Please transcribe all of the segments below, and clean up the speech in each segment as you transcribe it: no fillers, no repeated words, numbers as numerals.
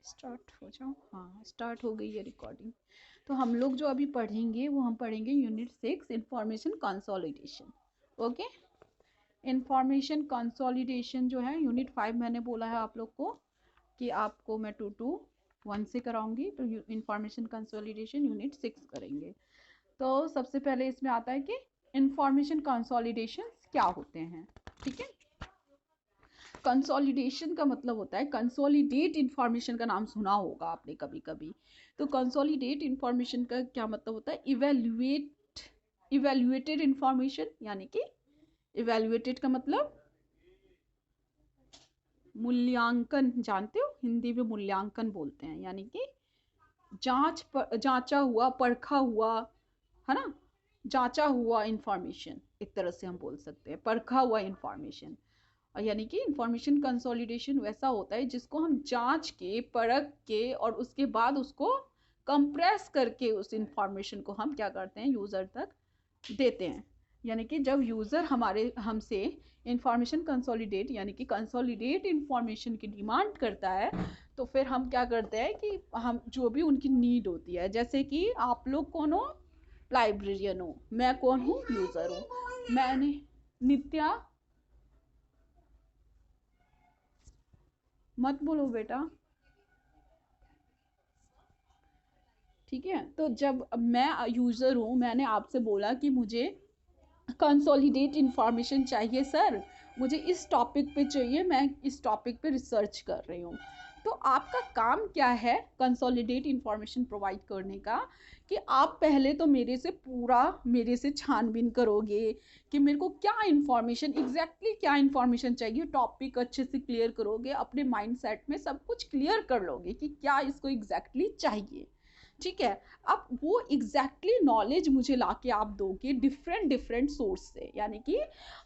Start हो जाओ। हाँ, स्टार्ट हो गई है रिकॉर्डिंग। तो हम लोग जो अभी पढ़ेंगे वो हम पढ़ेंगे unit 6 information consolidation. Okay, information consolidation जो है यूनिट 5 मैंने बोला है आप लोग को कि आपको मैं 2 to 1 से कराऊंगी, तो इंफॉर्मेशन कंसोलिडेशन यूनिट 6 करेंगे। तो सबसे पहले इसमें आता है कि इंफॉर्मेशन कंसोलिडेशन क्या होते हैं। ठीक है, कंसोलिडेशन का मतलब होता है, कंसोलिडेट इंफॉर्मेशन का नाम सुना होगा आपने कभी कभी। तो कंसोलिडेट इंफॉर्मेशन का क्या मतलब होता है, इवेल्युएटेड इंफॉर्मेशन, यानी कि इवेल्युएटेड का मतलब मूल्यांकन, जानते हो हिंदी में मूल्यांकन बोलते हैं, यानी कि जांचा हुआ, परखा हुआ, है ना, जांचा हुआ इंफॉर्मेशन, एक तरह से हम बोल सकते हैं परखा हुआ इंफॉर्मेशन। यानी कि इंफॉर्मेशन कंसोलिडेशन वैसा होता है जिसको हम जांच के, परख के और उसके बाद उसको कंप्रेस करके उस इंफॉर्मेशन को हम क्या करते हैं, यूज़र तक देते हैं। यानी कि जब यूज़र हमारे हमसे इंफॉर्मेशन कंसोलिडेट यानी कि कंसोलिडेट इंफॉर्मेशन की डिमांड करता है, तो फिर हम क्या करते हैं कि हम जो भी उनकी नीड होती है, जैसे कि आप लोग कौन हो, लाइब्रेरियन हो, मैं कौन हूँ, यूज़र हूँ। मैंने नित्या, मत बोलो बेटा, ठीक है। तो जब मैं यूज़र हूँ, मैंने आपसे बोला कि मुझे कंसोलिडेट इंफॉर्मेशन चाहिए सर, मुझे इस टॉपिक पे चाहिए, मैं इस टॉपिक पे रिसर्च कर रही हूँ। तो आपका काम क्या है कंसोलिडेट इंफॉर्मेशन प्रोवाइड करने का, कि आप पहले तो मेरे से छानबीन करोगे कि मेरे को क्या इंफॉर्मेशन, एग्जैक्टली क्या इंफॉर्मेशन चाहिए, टॉपिक अच्छे से क्लियर करोगे, अपने माइंड सेट में सब कुछ क्लियर कर लोगे कि क्या इसको एग्जैक्टली चाहिए। ठीक है, अब वो एग्जैक्टली नॉलेज मुझे लाके आप दोगे डिफरेंट डिफरेंट सोर्स से, यानी कि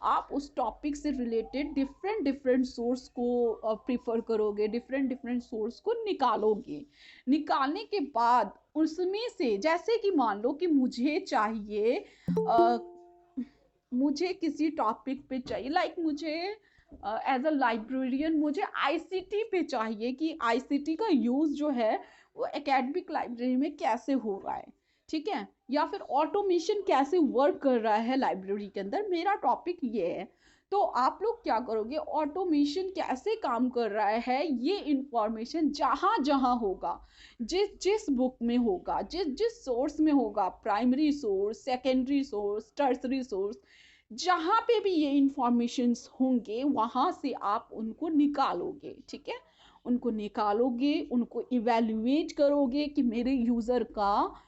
आप उस टॉपिक से रिलेटेड डिफरेंट डिफरेंट सोर्स को प्रिफर करोगे, डिफरेंट डिफरेंट सोर्स को निकालोगे। निकालने के बाद उसमें से, जैसे कि मान लो कि मुझे चाहिए मुझे किसी टॉपिक पे चाहिए, लाइक मुझे एज अ लाइब्रेरियन मुझे आईसीटी पे चाहिए कि आईसीटी का यूज़ जो है वो एकेडमिक लाइब्रेरी में कैसे हो रहा है। ठीक है, या फिर ऑटोमेशन कैसे वर्क कर रहा है लाइब्रेरी के अंदर, मेरा टॉपिक ये है। तो आप लोग क्या करोगे, ऑटोमेशन कैसे काम कर रहा है ये इंफॉर्मेशन जहाँ जहाँ होगा, जिस जिस बुक में होगा, जिस जिस सोर्स में होगा, primary source, secondary source, tertiary source, जहाँ पे भी ये इंफॉर्मेशंस होंगे वहाँ से आप उनको निकालोगे। ठीक है, उनको निकालोगे, उनको इवेल्युएट करोगे कि मेरे यूज़र का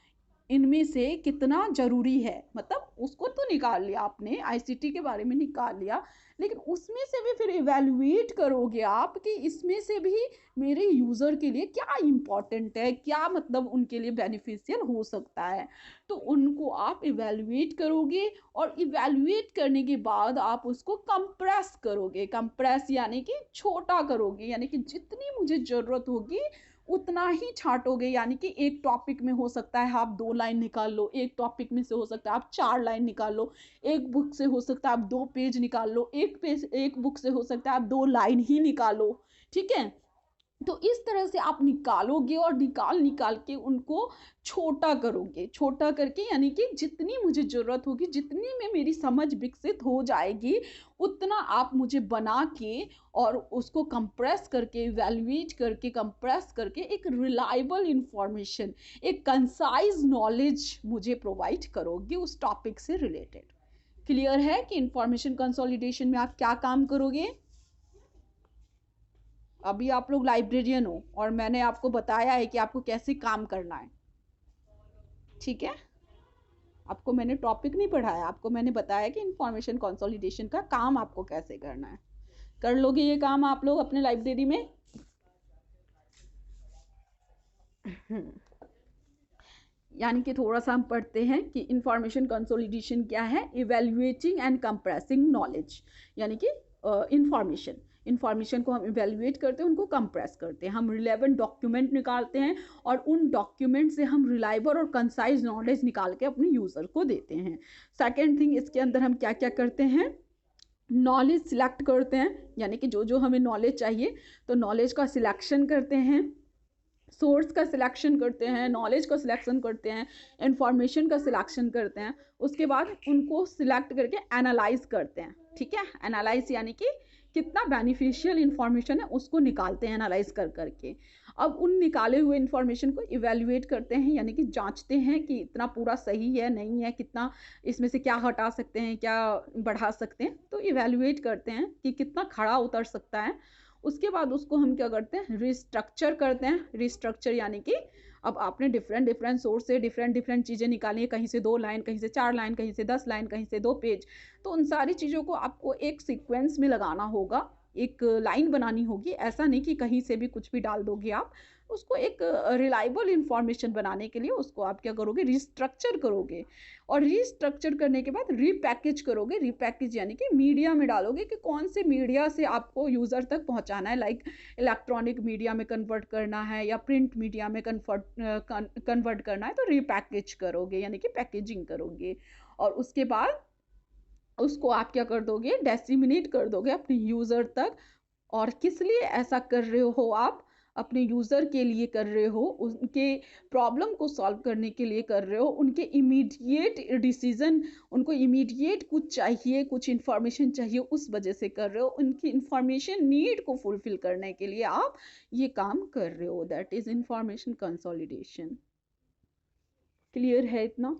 इनमें से कितना ज़रूरी है, मतलब उसको तो निकाल लिया आपने, आईसीटी के बारे में निकाल लिया, लेकिन उसमें से भी फिर इवेल्युएट करोगे आप कि इसमें से भी मेरे यूज़र के लिए क्या इम्पोर्टेंट है, क्या मतलब उनके लिए बेनिफिशियल हो सकता है। तो उनको आप इवेल्युएट करोगे और इवेल्युएट करने के बाद आप उसको कंप्रेस करोगे, कंप्रेस यानी कि छोटा करोगे, यानी कि जितनी मुझे ज़रूरत होगी उतना ही छांटोगे। यानी कि एक टॉपिक में हो सकता है आप 2 लाइन निकाल लो, एक टॉपिक में से हो सकता है आप 4 लाइन निकाल लो, एक बुक से हो सकता है आप 2 पेज निकाल लो, एक बुक से हो सकता है आप 2 लाइन ही निकालो। ठीक है, तो इस तरह से आप निकालोगे और निकाल निकाल के उनको छोटा करोगे, छोटा करके यानी कि जितनी मुझे ज़रूरत होगी, जितनी में मेरी समझ विकसित हो जाएगी, उतना आप मुझे बना के और उसको कंप्रेस करके, इवैल्यूएट करके, कंप्रेस करके एक रिलायबल इंफॉर्मेशन, एक कंसाइज नॉलेज मुझे प्रोवाइड करोगे उस टॉपिक से रिलेटेड। क्लियर है कि इंफॉर्मेशन कंसोलिडेशन में आप क्या काम करोगे। अभी आप लोग लाइब्रेरियन हो और मैंने आपको बताया है कि आपको कैसे काम करना है। ठीक है, आपको मैंने टॉपिक नहीं पढ़ाया, आपको मैंने बताया कि इंफॉर्मेशन कंसोलिडेशन का काम आपको कैसे करना है। कर लोगे ये काम आप लोग अपने लाइब्रेरी में। यानी कि थोड़ा सा हम पढ़ते हैं कि इंफॉर्मेशन कंसोलिडेशन क्या है, इवेल्युएटिंग एंड कंप्रेसिंग नॉलेज, यानी कि इंफॉर्मेशन को हम इवेल्युएट करते हैं, उनको कंप्रेस करते हैं, हम रिलेवेंट डॉक्यूमेंट निकालते हैं और उन डॉक्यूमेंट से हम रिलायबल और कंसाइज नॉलेज निकाल के अपने यूज़र को देते हैं। सेकेंड थिंग, इसके अंदर हम क्या क्या करते हैं, नॉलेज सिलेक्ट करते हैं, यानी कि जो जो हमें नॉलेज चाहिए तो नॉलेज का सिलेक्शन करते हैं, सोर्स का सिलेक्शन करते हैं, नॉलेज का सिलेक्शन करते हैं, इंफॉर्मेशन का सिलेक्शन करते हैं, उसके बाद उनको सिलेक्ट करके एनालाइज करते हैं। ठीक है, एनालाइज यानी कि कितना बेनिफिशियल इंफॉर्मेशन है उसको निकालते हैं एनालाइज कर करके। अब उन निकाले हुए इंफॉर्मेशन को इवेल्युएट करते हैं, यानी कि जांचते हैं कि इतना पूरा सही है नहीं है, कितना इसमें से क्या हटा सकते हैं, क्या बढ़ा सकते हैं, तो इवेल्युएट करते हैं कि कितना खड़ा उतर सकता है। उसके बाद उसको हम क्या करते हैं, रिस्ट्रक्चर करते हैं। रिस्ट्रक्चर यानी कि अब आपने डिफरेंट डिफरेंट सोर्स से डिफरेंट डिफरेंट चीज़ें निकाली है, कहीं से 2 लाइन, कहीं से 4 लाइन, कहीं से 10 लाइन, कहीं से 2 पेज, तो उन सारी चीज़ों को आपको एक सीक्वेंस में लगाना होगा, एक लाइन बनानी होगी। ऐसा नहीं कि कहीं से भी कुछ भी डाल दोगे आप, उसको एक रिलायबल इंफॉर्मेशन बनाने के लिए उसको आप क्या करोगे, रिस्ट्रक्चर करोगे। और रिस्ट्रक्चर करने के बाद रीपैकेज करोगे। रीपैकेज यानी कि मीडिया में डालोगे कि कौन से मीडिया से आपको यूज़र तक पहुंचाना है, लाइक इलेक्ट्रॉनिक मीडिया में कन्वर्ट करना है या प्रिंट मीडिया में कन्वर्ट करना है, तो रीपैकेज करोगे यानी कि पैकेजिंग करोगे। और उसके बाद उसको आप क्या कर दोगे, डेसिमिनेट कर दोगे अपने यूज़र तक। और किस लिए ऐसा कर रहे हो आप, अपने यूज़र के लिए कर रहे हो, उनके प्रॉब्लम को सॉल्व करने के लिए कर रहे हो, उनके इमीडिएट डिसीजन, उनको इमीडिएट कुछ चाहिए, कुछ इन्फॉर्मेशन चाहिए, उस वजह से कर रहे हो, उनकी इन्फॉर्मेशन नीड को फुलफिल करने के लिए आप ये काम कर रहे हो। That is information consolidation. Clear है इतना?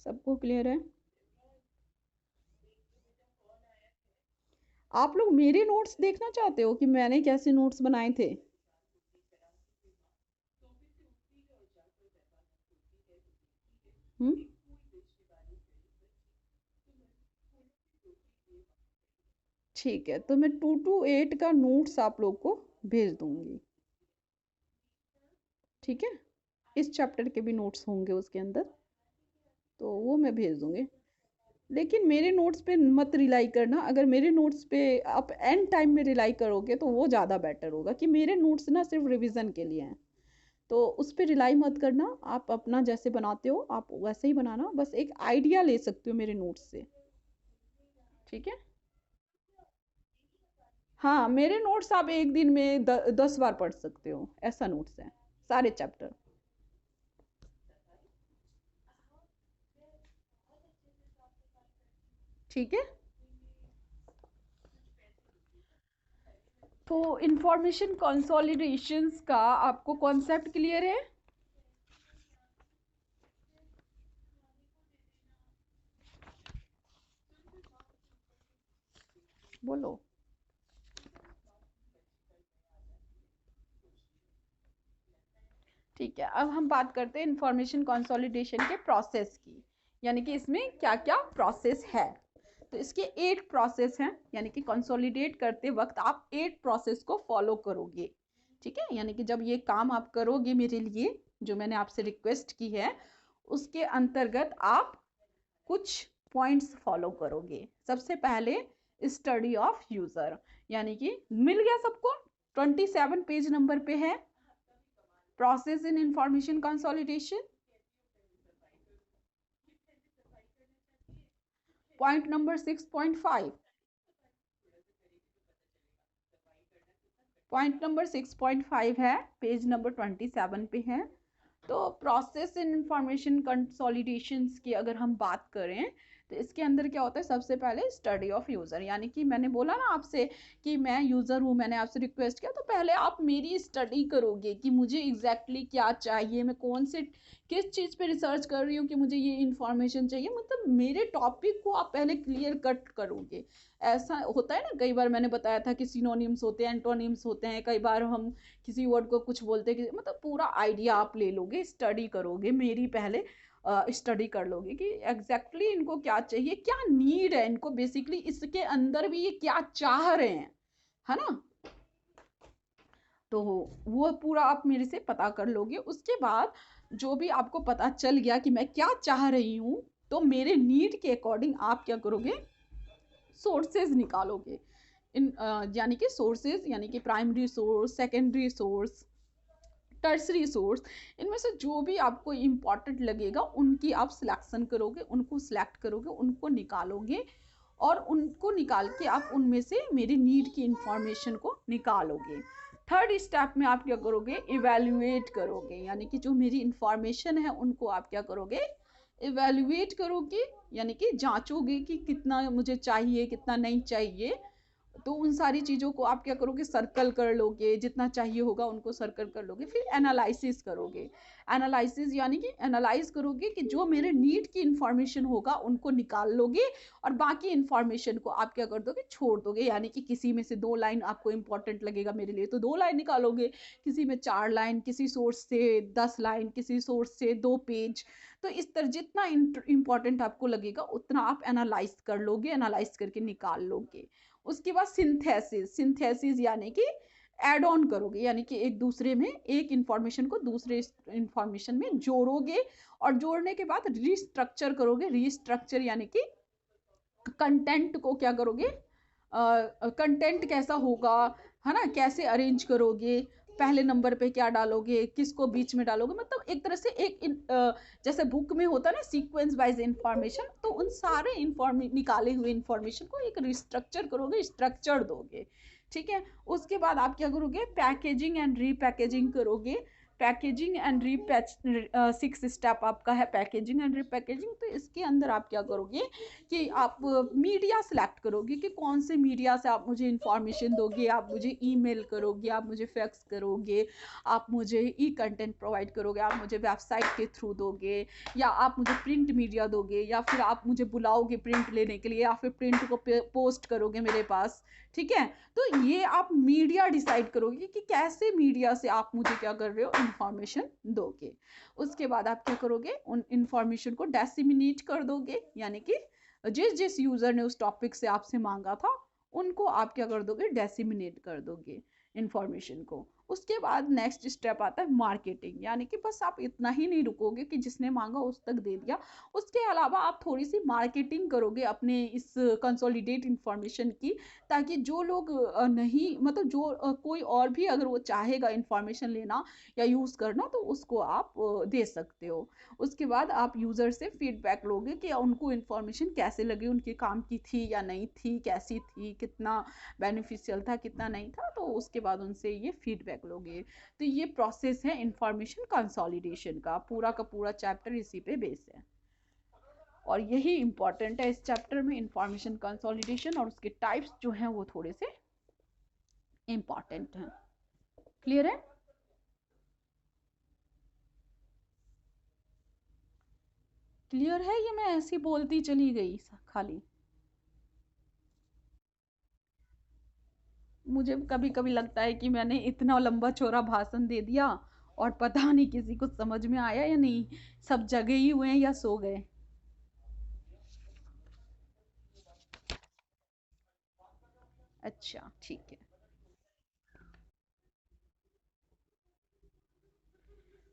सबको क्लियर है? आप लोग मेरे नोट्स देखना चाहते हो कि मैंने कैसे नोट्स बनाए थे? हम्म, ठीक है, तो मैं 2 to 8 का नोट्स आप लोग को भेज दूंगी। ठीक है, इस चैप्टर के भी नोट्स होंगे उसके अंदर, तो वो मैं भेज दूंगी। लेकिन मेरे नोट्स पे मत रिलाई करना। अगर मेरे नोट्स पे आप एंड टाइम में रिलाई करोगे तो वो ज़्यादा बेटर होगा, कि मेरे नोट्स ना सिर्फ रिवीजन के लिए हैं, तो उस पर रिलाई मत करना। आप अपना जैसे बनाते हो आप वैसे ही बनाना, बस एक आइडिया ले सकते हो मेरे नोट्स से। ठीक है, हाँ, मेरे नोट्स आप एक दिन में 10 बार पढ़ सकते हो, ऐसा नोट्स है सारे चैप्टर। ठीक है, तो इंफॉर्मेशन कंसोलिडेशंस का आपको कॉन्सेप्ट क्लियर है? बोलो। ठीक है, अब हम बात करते हैं इंफॉर्मेशन कंसोलिडेशन के प्रोसेस की, यानी कि इसमें क्या क्या प्रोसेस है। तो इसके 8 प्रोसेस हैं, यानी कि कंसोलिडेट करते वक्त आप 8 प्रोसेस को फॉलो करोगे। ठीक है, यानी कि जब ये काम आप करोगे मेरे लिए, जो मैंने आपसे रिक्वेस्ट की है, उसके अंतर्गत आप कुछ पॉइंट्स फॉलो करोगे। सबसे पहले स्टडी ऑफ यूजर, यानी कि मिल गया सबको, 27 पेज नंबर पे है process in information consolidation. Point number 6.5, point number 6.5 है, पेज नंबर 27 पे है। तो प्रोसेस इन इंफॉर्मेशन कंसोलिडेशंस की अगर हम बात करें, तो इसके अंदर क्या होता है, सबसे पहले स्टडी ऑफ यूज़र, यानी कि मैंने बोला ना आपसे कि मैं यूज़र हूँ, मैंने आपसे रिक्वेस्ट किया, तो पहले आप मेरी स्टडी करोगे कि मुझे एग्जैक्टली क्या चाहिए, मैं कौन से किस चीज़ पे रिसर्च कर रही हूँ कि मुझे ये इन्फॉर्मेशन चाहिए, मतलब मेरे टॉपिक को आप पहले क्लियर कट करोगे। ऐसा होता है ना, कई बार मैंने बताया था कि सिनोनिम्स होते हैं, एंटोनिम्स होते हैं, कई बार हम किसी वर्ड को कुछ बोलते हैं, मतलब पूरा आइडिया आप ले लोगे, स्टडी करोगे, मेरी पहले स्टडी कर लोगे कि एग्जैक्टली इनको क्या चाहिए, क्या नीड है इनको, बेसिकली इसके अंदर भी ये क्या चाह रहे हैं, है ना। तो वो पूरा आप मेरे से पता कर लोगे। उसके बाद जो भी आपको पता चल गया कि मैं क्या चाह रही हूँ, तो मेरे नीड के अकॉर्डिंग आप क्या करोगे, सोर्सेज निकालोगे। इन यानी कि सोर्सेज यानी कि primary source, secondary source, tertiary source, इनमें से जो भी आपको इम्पॉर्टेंट लगेगा उनकी आप सिलेक्शन करोगे, उनको सिलेक्ट करोगे, उनको निकालोगे और उनको निकाल के आप उनमें से मेरी नीड की इंफॉर्मेशन को निकालोगे। थर्ड स्टेप में आप क्या करोगे, इवेल्युएट करोगे, यानी कि जो मेरी इंफॉर्मेशन है उनको आप क्या करोगे, इवेल्युएट करोगे, यानी कि जांचोगे कि कितना मुझे चाहिए कितना नहीं चाहिए। तो उन सारी चीज़ों को आप क्या करोगे, सर्कल कर लोगे, जितना चाहिए होगा उनको सर्कल कर लोगे। फिर एनालिसिस करोगे, एनालिसिस यानी कि एनालाइज करोगे कि जो मेरे नीड की इंफॉर्मेशन होगा उनको निकाल लोगे और बाकी इंफॉर्मेशन को आप क्या कर दोगे, छोड़ दोगे। यानी कि किसी में से 2 लाइन आपको इंपॉर्टेंट लगेगा मेरे लिए तो 2 लाइन निकालोगे, किसी में 4 लाइन, किसी सोर्स से 10 लाइन, किसी सोर्स से 2 पेज। तो इस तरह जितना इंपॉर्टेंट आपको लगेगा उतना आप एनालाइज कर लोगे, एनालाइज करके निकाल लोगे। उसके बाद सिंथेसिस, सिंथेसिस यानी कि एड ऑन करोगे, यानी कि एक दूसरे में एक इंफॉर्मेशन को दूसरे इंफॉर्मेशन में जोड़ोगे और जोड़ने के बाद रिस्ट्रक्चर करोगे। रिस्ट्रक्चर यानी कि कंटेंट को क्या करोगे, कंटेंट कैसा होगा, है ना, कैसे अरेंज करोगे, पहले नंबर पे क्या डालोगे, किसको बीच में डालोगे, मतलब एक तरह से जैसे बुक में होता है ना सीक्वेंस वाइज इंफॉर्मेशन, तो उन सारे निकाले हुए इंफॉर्मेशन को एक रिस्ट्रक्चर करोगे, स्ट्रक्चर दोगे। ठीक है, उसके बाद आप क्या करोगे, पैकेजिंग एंड रीपैकेजिंग करोगे। पैकेजिंग एंड सिक्स स्टेप आपका है पैकेजिंग एंड रीपैकेजिंग। तो इसके अंदर आप क्या करोगे कि आप मीडिया सिलेक्ट करोगे कि कौन से मीडिया से आप मुझे इंफॉर्मेशन दोगे। आप मुझे ईमेल करोगे, आप मुझे फैक्स करोगे, आप मुझे ई कंटेंट प्रोवाइड करोगे, आप मुझे वेबसाइट के थ्रू दोगे, या आप मुझे प्रिंट मीडिया दोगे, या फिर आप मुझे बुलाओगे प्रिंट लेने के लिए, या फिर प्रिंट को पोस्ट करोगे मेरे पास। ठीक है, तो ये आप मीडिया डिसाइड करोगे कि कैसे मीडिया से आप मुझे क्या कर रहे हो, इंफॉर्मेशन दोगे। उसके बाद आप क्या करोगे, उन इंफॉर्मेशन को डिसेमिनेट कर दोगे, यानी कि जिस जिस यूजर ने उस टॉपिक से आपसे मांगा था उनको आप क्या कर दोगे, डिसेमिनेट कर दोगे इंफॉर्मेशन को। उसके बाद नेक्स्ट स्टेप आता है मार्केटिंग, यानी कि बस आप इतना ही नहीं रुकोगे कि जिसने मांगा उस तक दे दिया, उसके अलावा आप थोड़ी सी मार्केटिंग करोगे अपने इस कंसोलिडेट इंफॉर्मेशन की, ताकि जो लोग नहीं मतलब जो कोई और भी अगर वो चाहेगा इंफॉर्मेशन लेना या यूज़ करना तो उसको आप दे सकते हो। उसके बाद आप यूज़र से फीडबैक लोगे कि उनको इन्फॉर्मेशन कैसे लगी, उनके काम की थी या नहीं थी, कैसी थी, कितना बेनिफिशियल था, कितना नहीं था, तो उसके बाद उनसे ये फीडबैक लोगे। तो ये प्रोसेस है इंफॉर्मेशन कंसोलिडेशन का, पूरा पूरा चैप्टर इसी पे बेस है और यही इंपॉर्टेंट है इस चैप्टर में, इंफॉर्मेशन कंसोलिडेशन, और उसके टाइप्स जो हैं वो थोड़े से इंपॉर्टेंट हैं। क्लियर है? क्लियर है? ये मैं ऐसी बोलती चली गई खाली। मुझे कभी कभी लगता है कि मैंने इतना लंबा चौड़ा भाषण दे दिया और पता नहीं किसी को समझ में आया या नहीं, सब जगे ही हुए हैं या सो गए। अच्छा ठीक है।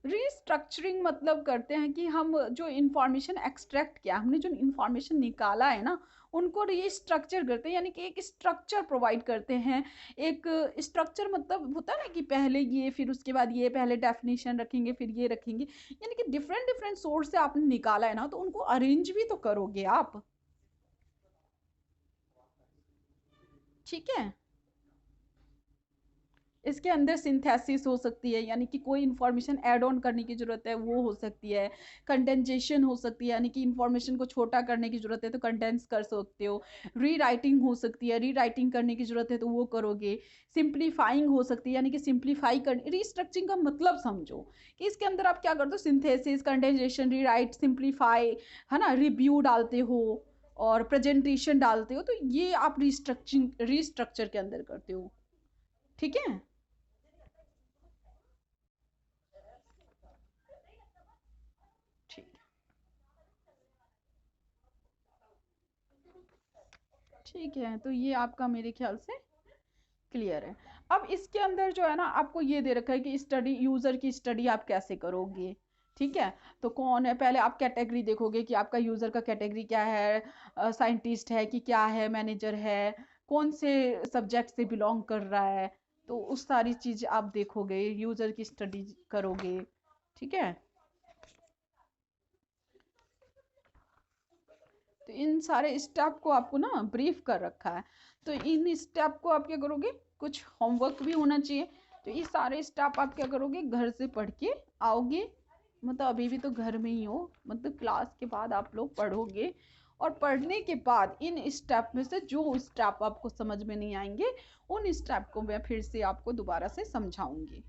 रीस्ट्रक्चरिंग मतलब करते हैं कि हम जो इंफॉर्मेशन एक्सट्रैक्ट किया, हमने जो इंफॉर्मेशन निकाला है ना, उनको रीस्ट्रक्चर करते हैं, यानी कि एक स्ट्रक्चर प्रोवाइड करते हैं। एक स्ट्रक्चर मतलब होता है ना कि पहले ये, फिर उसके बाद ये, पहले डेफिनेशन रखेंगे, फिर ये रखेंगे, यानी कि डिफरेंट डिफरेंट सोर्स से आपने निकाला है ना, तो उनको अरेंज भी तो करोगे आप। ठीक है, इसके अंदर सिंथेसिस हो सकती है, यानी कि कोई इंफॉर्मेशन ऐड ऑन करने की जरूरत है वो हो सकती है। कंडेंसेशन हो सकती है, यानी कि इंफॉर्मेशन को छोटा करने की जरूरत है तो कंडेंस कर सकते हो। री राइटिंग हो सकती है, री राइटिंग करने की जरूरत है तो वो करोगे। सिंप्लीफाइंग हो सकती है, यानी कि सिंप्लीफाई कर, रीस्ट्रक्चरिंग का मतलब समझो कि इसके अंदर आप क्या करते हो, सिंथेसिस, कंडेंसेशन, री राइट, सिंप्लीफाई, है ना, रिव्यू डालते हो और प्रेजेंटेशन डालते हो, तो ये आप रिस्ट्रक्चर के अंदर करते हो। ठीक है, ठीक ठीक है, तो ये आपका मेरे ख्याल से क्लियर है। अब इसके अंदर जो है ना, आपको ये दे रखा है कि स्टडी, यूजर की स्टडी आप कैसे करोगे। ठीक है, तो कौन है, पहले आप कैटेगरी देखोगे कि आपका यूजर का कैटेगरी क्या है, साइंटिस्ट है कि क्या है, मैनेजर है, कौन से सब्जेक्ट से बिलोंग कर रहा है। तो उस सारी चीज आप देखोगे, यूजर की स्टडी करोगे, ठीक है। तो इन सारे स्टेप को आपको ना ब्रीफ कर रखा है। तो इन स्टेप को आप क्या करोगे, कुछ होमवर्क भी होना चाहिए। तो ये सारे स्टेप आप क्या करोगे, घर से पढ़ के आओगे, मतलब अभी भी तो घर में ही हो, मतलब क्लास के बाद आप लोग पढ़ोगे। और पढ़ने के बाद इन स्टेप में से जो स्टेप आपको समझ में नहीं आएंगे, उन स्टेप को मैं फिर से आपको दोबारा से समझाऊंगी।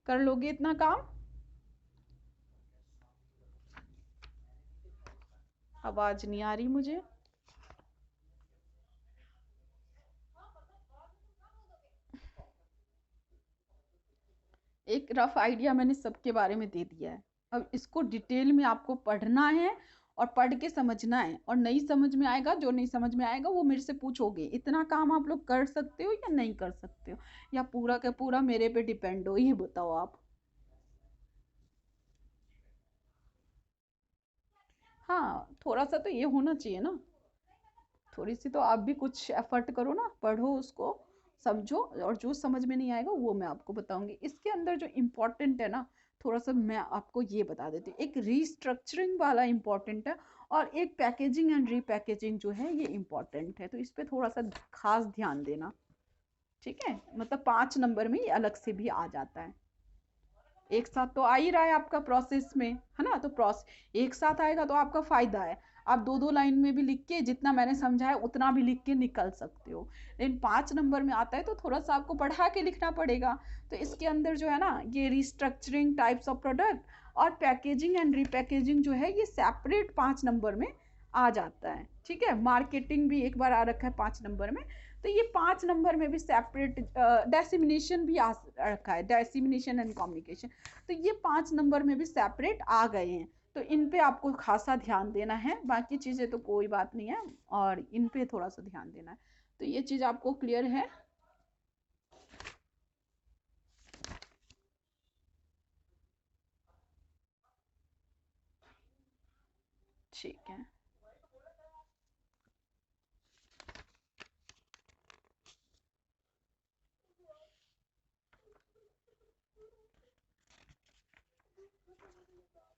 कर लोगे इतना काम? आवाज नहीं आ रही मुझे। एक रफ आइडिया मैंने सबके बारे में दे दिया है। अब इसको डिटेल में आपको पढ़ना है और पढ़ के समझना है, और नहीं समझ में आएगा, जो नहीं समझ में आएगा वो मेरे से पूछोगे। इतना काम आप लोग कर सकते हो या नहीं कर सकते हो, या पूरा का पूरा मेरे पे डिपेंड हो, ये बताओ आप। हाँ, थोड़ा सा तो ये होना चाहिए ना, थोड़ी सी तो आप भी कुछ एफर्ट करो ना, पढ़ो उसको, समझो, और जो समझ में नहीं आएगा वो मैं आपको बताऊंगी। इसके अंदर जो इम्पोर्टेंट है ना, थोड़ा सा मैं आपको ये बता देती हूँ। एक रीस्ट्रक्चरिंग वाला इम्पोर्टेंट है, और एक पैकेजिंग एंड रीपैकेजिंग जो है ये इम्पोर्टेंट है। तो इस पे थोड़ा सा खास ध्यान देना, ठीक है। मतलब 5 नंबर में ये अलग से भी आ जाता है। एक साथ तो आ ही रहा है आपका प्रोसेस में, है ना, तो प्रोसेस एक साथ आएगा तो आपका फायदा है। आप दो दो लाइन में भी लिख के, जितना मैंने समझाया उतना भी लिख के निकल सकते हो। लेकिन 5 नंबर में आता है तो थोड़ा सा आपको बढ़ा के लिखना पड़ेगा। तो इसके अंदर जो है ना, ये रिस्ट्रक्चरिंग टाइप्स ऑफ प्रोडक्ट और पैकेजिंग एंड रिपैकेजिंग जो है, ये सेपरेट 5 नंबर में आ जाता है, ठीक है। मार्केटिंग भी एक बार आ रखा है 5 नंबर में। तो ये 5 नंबर में भी सेपरेट डेसिमिनेशन भी आ रखा है, डेसिमिनेशन एंड कम्युनिकेशन। तो ये 5 नंबर में भी सेपरेट आ गए हैं। तो इन पे आपको खासा ध्यान देना है, बाकी चीज़ें तो कोई बात नहीं है, और इन पे थोड़ा सा ध्यान देना है। तो ये चीज़ आपको क्लियर है? ठीक है।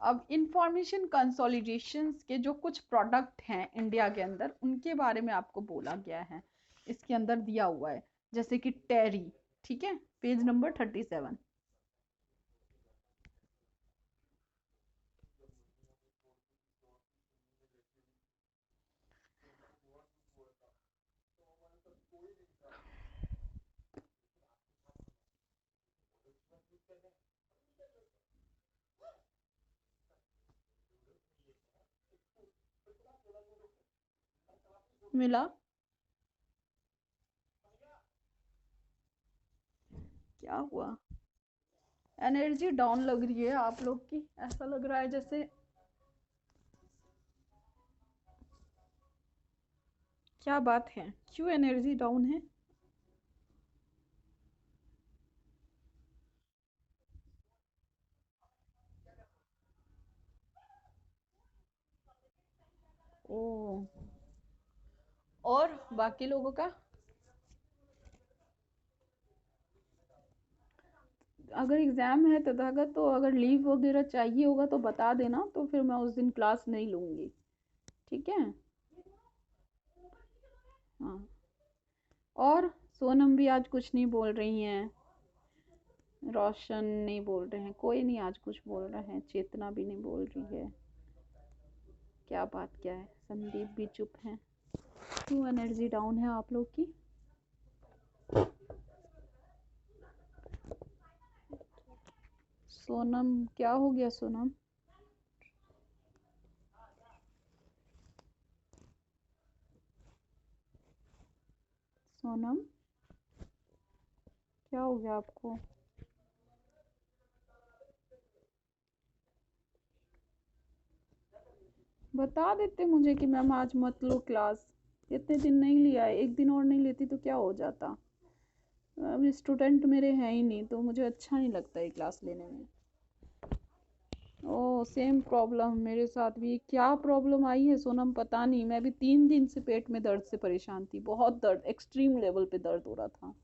अब इंफॉर्मेशन कंसोलिडेशन के जो कुछ प्रोडक्ट हैं इंडिया के अंदर, उनके बारे में आपको बोला गया है, इसके अंदर दिया हुआ है। जैसे कि टेरी, ठीक है, पेज नंबर 37। मिला? क्या हुआ? एनर्जी डाउन लग रही है आप लोग की, ऐसा लग रहा है जैसे। क्या बात है, क्यों एनर्जी डाउन है? ओ, और बाकी लोगों का? अगर एग्जाम है तथागत, तो अगर लीव वगैरह चाहिए होगा तो बता देना, तो फिर मैं उस दिन क्लास नहीं लूंगी, ठीक है। हाँ। और सोनम भी आज कुछ नहीं बोल रही हैं, रोशन नहीं बोल रहे हैं, कोई नहीं आज कुछ बोल रहा है, चेतना भी नहीं बोल रही है। क्या बात क्या है, संदीप भी चुप है। क्यों एनर्जी डाउन है आप लोग की? सोनम, क्या हो गया सोनम? सोनम, क्या हो गया आपको? बता देते मुझे कि मैम आज मत लो क्लास, इतने दिन नहीं लिया है, एक दिन और नहीं लेती तो क्या हो जाता। अब स्टूडेंट मेरे हैं ही नहीं, तो मुझे अच्छा नहीं लगता है क्लास लेने में। ओ, सेम प्रॉब्लम मेरे साथ भी। क्या प्रॉब्लम आई है सोनम, पता नहीं, मैं भी 3 दिन से पेट में दर्द से परेशान थी, बहुत दर्द, एक्सट्रीम लेवल पे दर्द हो रहा था।